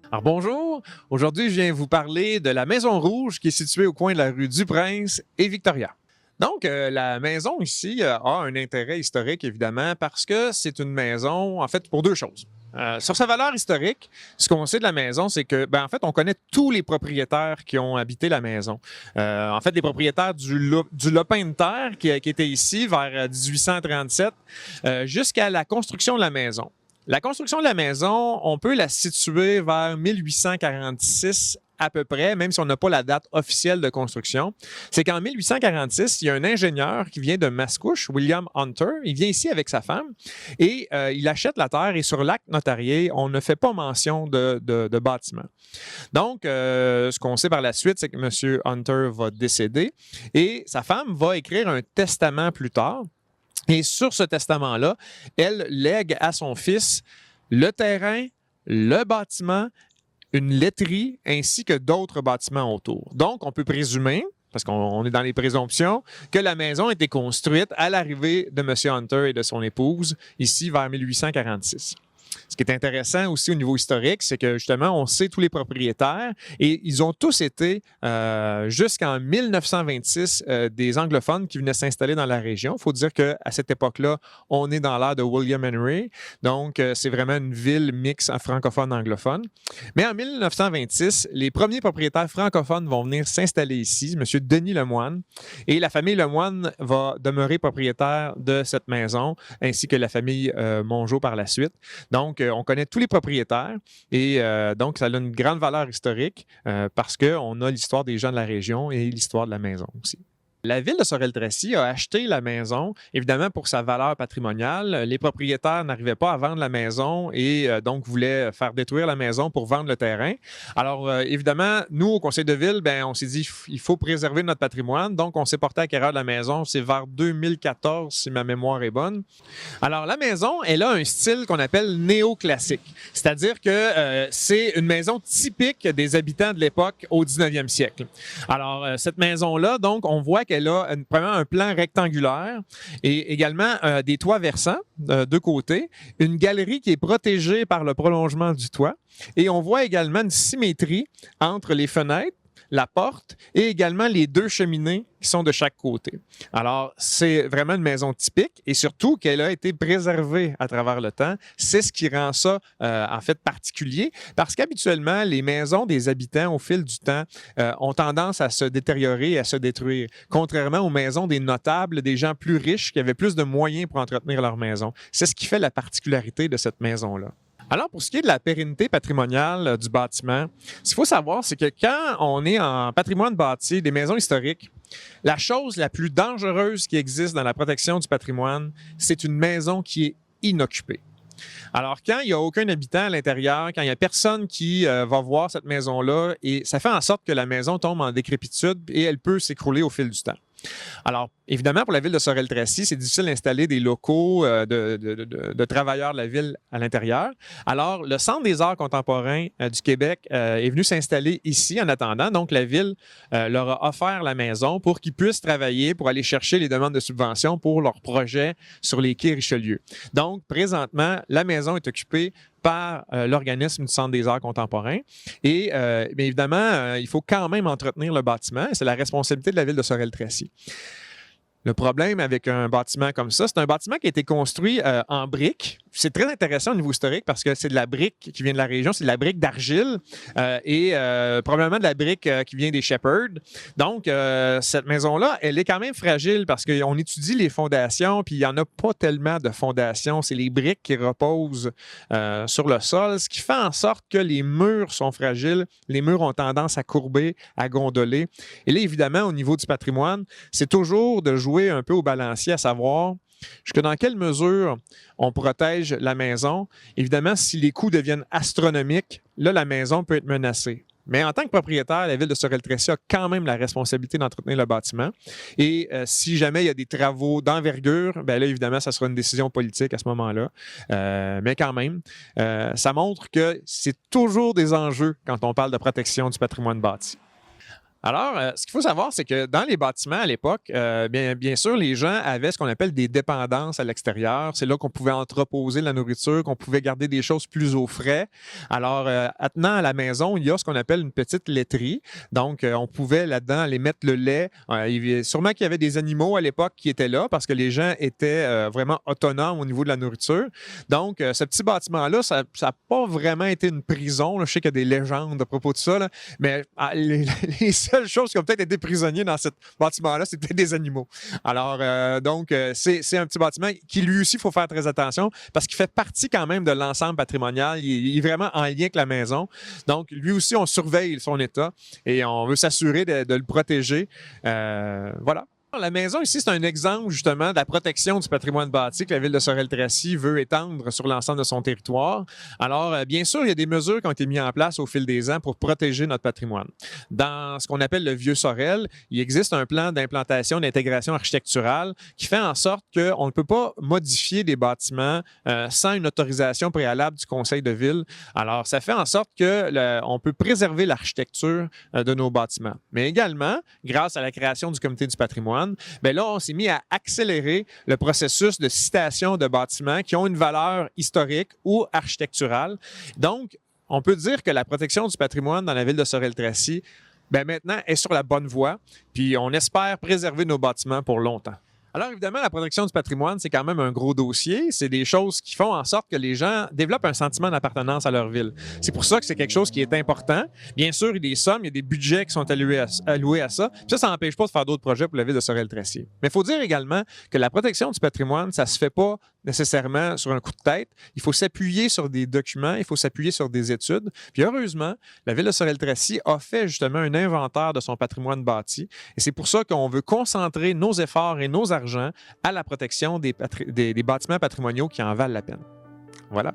Alors bonjour, aujourd'hui je viens vous parler de la Maison Rouge qui est située au coin de la rue du Prince et Victoria. Donc, la maison ici a un intérêt historique, évidemment, parce que c'est une maison, en fait, pour deux choses. Sur sa valeur historique, ce qu'on sait de la maison, c'est que, en fait, on connaît tous les propriétaires qui ont habité la maison. En fait, les propriétaires du lopin de terre qui était ici vers 1837 jusqu'à la construction de la maison. La construction de la maison, on peut la situer vers 1846 à peu près, même si on n'a pas la date officielle de construction. C'est qu'en 1846, il y a un ingénieur qui vient de Mascouche, William Hunter. Il vient ici avec sa femme et il achète la terre et sur l'acte notarié, on ne fait pas mention de bâtiment. Donc, ce qu'on sait par la suite, c'est que M. Hunter va décéder et sa femme va écrire un testament plus tard. Et sur ce testament-là, elle lègue à son fils le terrain, le bâtiment, une laiterie ainsi que d'autres bâtiments autour. Donc, on peut présumer, parce qu'on est dans les présomptions, que la maison a été construite à l'arrivée de M. Hunter et de son épouse, ici vers 1846. Ce qui est intéressant aussi au niveau historique, c'est que justement, on sait tous les propriétaires et ils ont tous été jusqu'en 1926 des anglophones qui venaient s'installer dans la région. Il faut dire qu'à cette époque-là, on est dans l'ère de William Henry. Donc, c'est vraiment une ville mixte francophone-anglophone. Mais en 1926, les premiers propriétaires francophones vont venir s'installer ici, M. Denis Lemoine. Et la famille Lemoine va demeurer propriétaire de cette maison, ainsi que la famille Mongeau par la suite. Donc, on connaît tous les propriétaires et donc, ça a une grande valeur historique parce qu'on a l'histoire des gens de la région et l'histoire de la maison aussi. La ville de Sorel-Tracy a acheté la maison, évidemment, pour sa valeur patrimoniale. Les propriétaires n'arrivaient pas à vendre la maison et donc voulaient faire détruire la maison pour vendre le terrain. Alors, évidemment, nous, au conseil de ville, on s'est dit il faut préserver notre patrimoine. Donc, on s'est porté acquéreur de la maison. C'est vers 2014, si ma mémoire est bonne. Alors, la maison, elle a un style qu'on appelle néoclassique. C'est-à-dire que c'est une maison typique des habitants de l'époque au 19e siècle. Alors, cette maison-là, donc, on voit qu'elle a premièrement un plan rectangulaire et également des toits versants de deux côtés, une galerie qui est protégée par le prolongement du toit et on voit également une symétrie entre les fenêtres, la porte et également les deux cheminées qui sont de chaque côté. Alors, c'est vraiment une maison typique et surtout qu'elle a été préservée à travers le temps. C'est ce qui rend ça, en fait, particulier parce qu'habituellement, les maisons des habitants, au fil du temps, ont tendance à se détériorer et à se détruire, contrairement aux maisons des notables, des gens plus riches qui avaient plus de moyens pour entretenir leur maison. C'est ce qui fait la particularité de cette maison-là. Alors, pour ce qui est de la pérennité patrimoniale du bâtiment, ce qu'il faut savoir, c'est que quand on est en patrimoine bâti, des maisons historiques, la chose la plus dangereuse qui existe dans la protection du patrimoine, c'est une maison qui est inoccupée. Alors, quand il n'y a aucun habitant à l'intérieur, quand il n'y a personne qui va voir cette maison-là, et ça fait en sorte que la maison tombe en décrépitude et elle peut s'écrouler au fil du temps. Alors, évidemment, pour la ville de Sorel-Tracy, c'est difficile d'installer des locaux de travailleurs de la ville à l'intérieur. Alors, le Centre des arts contemporains du Québec est venu s'installer ici en attendant. Donc, la ville leur a offert la maison pour qu'ils puissent travailler, pour aller chercher les demandes de subventions pour leurs projets sur les quais Richelieu. Donc, présentement, la maison est occupée par l'organisme du Centre des arts contemporains. Et bien évidemment, il faut quand même entretenir le bâtiment. C'est la responsabilité de la ville de Sorel-Tracy. Le problème avec un bâtiment comme ça, c'est un bâtiment qui a été construit en briques. C'est très intéressant au niveau historique parce que c'est de la brique qui vient de la région, c'est de la brique d'argile et probablement de la brique qui vient des Shepherds. Donc, cette maison-là, elle est quand même fragile parce qu'on étudie les fondations puis il n'y en a pas tellement de fondations. C'est les briques qui reposent sur le sol, ce qui fait en sorte que les murs sont fragiles. Les murs ont tendance à courber, à gondoler. Et là, évidemment, au niveau du patrimoine, c'est toujours de jouer un peu au balancier, à savoir jusque dans quelle mesure on protège la maison. Évidemment, si les coûts deviennent astronomiques, là, la maison peut être menacée. Mais en tant que propriétaire, la ville de Sorel-Tracy a quand même la responsabilité d'entretenir le bâtiment. Et si jamais il y a des travaux d'envergure, bien là, évidemment, ça sera une décision politique à ce moment-là. Mais quand même, ça montre que c'est toujours des enjeux quand on parle de protection du patrimoine bâti. Alors, ce qu'il faut savoir, c'est que dans les bâtiments à l'époque, bien sûr, les gens avaient ce qu'on appelle des dépendances à l'extérieur. C'est là qu'on pouvait entreposer la nourriture, qu'on pouvait garder des choses plus au frais. Alors, attenant à la maison, il y a ce qu'on appelle une petite laiterie. Donc, on pouvait là-dedans aller mettre le lait. Sûrement qu'il y avait des animaux à l'époque qui étaient là parce que les gens étaient vraiment autonomes au niveau de la nourriture. Donc, ce petit bâtiment-là, ça n'a pas vraiment été une prison, là. Je sais qu'il y a des légendes à propos de ça, là, mais les seules choses qui ont peut-être été prisonniers dans ce bâtiment-là, c'était des animaux. Alors, c'est un petit bâtiment qui, lui aussi, il faut faire très attention parce qu'il fait partie quand même de l'ensemble patrimonial. Il est vraiment en lien avec la maison. Donc, lui aussi, on surveille son état et on veut s'assurer de le protéger. Voilà. La maison ici, c'est un exemple justement de la protection du patrimoine bâti que la ville de Sorel-Tracy veut étendre sur l'ensemble de son territoire. Alors, bien sûr, il y a des mesures qui ont été mises en place au fil des ans pour protéger notre patrimoine. Dans ce qu'on appelle le Vieux Sorel, il existe un plan d'implantation d'intégration architecturale qui fait en sorte qu'on ne peut pas modifier des bâtiments sans une autorisation préalable du conseil de ville. Alors, ça fait en sorte qu'on peut préserver l'architecture de nos bâtiments. Mais également, grâce à la création du comité du patrimoine, bien là, on s'est mis à accélérer le processus de citation de bâtiments qui ont une valeur historique ou architecturale. Donc, on peut dire que la protection du patrimoine dans la ville de Sorel-Tracy, bien maintenant, est sur la bonne voie, puis on espère préserver nos bâtiments pour longtemps. Alors, évidemment, la protection du patrimoine, c'est quand même un gros dossier. C'est des choses qui font en sorte que les gens développent un sentiment d'appartenance à leur ville. C'est pour ça que c'est quelque chose qui est important. Bien sûr, il y a des sommes, il y a des budgets qui sont alloués à ça. Puis ça n'empêche pas de faire d'autres projets pour la ville de Sorel-Tracy. Mais il faut dire également que la protection du patrimoine, ça ne se fait pas nécessairement sur un coup de tête. Il faut s'appuyer sur des documents, il faut s'appuyer sur des études. Puis heureusement, la ville de Sorel-Tracy a fait justement un inventaire de son patrimoine bâti. Et c'est pour ça qu'on veut concentrer nos efforts et nos argent à la protection des bâtiments patrimoniaux qui en valent la peine. Voilà.